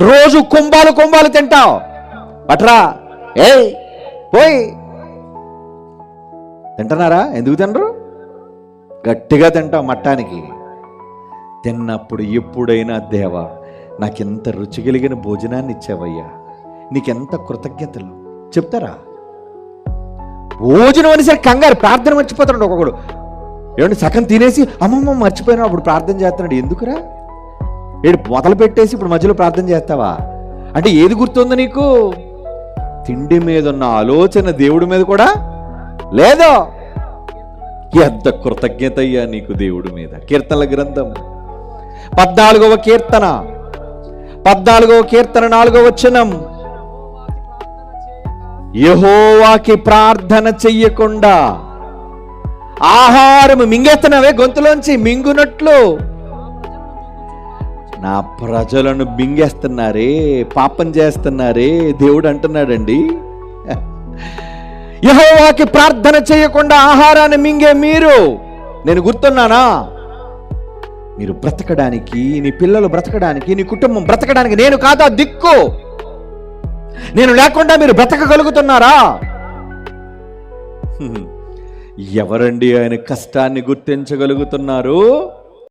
రోజు కుంభాలు కుంభాలు తింటావు, పట్రా ఏ పోయి. తింటున్నారా? ఎందుకు తినరు? గట్టిగా తింటాం మట్టానికి. తిన్నప్పుడు ఎప్పుడైనా దేవా నాకెంత రుచి కలిగిన భోజనాన్ని ఇచ్చావయ్యా, నీకెంత కృతజ్ఞతలు చెప్తారా? భోజనం అనేసరికి కంగారు, ప్రార్థన మర్చిపోతాడు ఒక్కొక్కడు. ఏమంటే సగం తినేసి అమ్మమ్మ మర్చిపోయినా అప్పుడు ప్రార్థన చేస్తున్నాడు. ఎందుకురా? ఏడు మొదలు పెట్టేసి ఇప్పుడు మధ్యలో ప్రార్థన చేస్తావా? అంటే ఏది గుర్తుందో నీకు? తిండి మీద ఉన్న ఆలోచన దేవుడి మీద కూడా లేదో. ఎంత కృతజ్ఞత అయ్యా నీకు దేవుడి మీద. కీర్తనల గ్రంథం 14వ కీర్తన 4వ వచనం, యెహోవాకి ప్రార్థన చెయ్యకుండా ఆహారం మింగేస్తున్నావే గొంతులోంచి మింగునట్లు నా ప్రజలను మింగేస్తున్నారే, పాపం చేస్తున్నారే. దేవుడు అంటున్నాడండి, యెహోవాకి ప్రార్థన చేయకుండా ఆహారాన్ని మింగే మీరు నేను గుర్తున్నానా? మీరు బ్రతకడానికి, నీ పిల్లలు బ్రతకడానికి, నీ కుటుంబం బ్రతకడానికి నేను కాదా దిక్కు? నేను లేకుండా మీరు బ్రతకగలుగుతున్నారా? ఎవరండి ఆయన కష్టాన్ని గుర్తించగలుగుతున్నారు?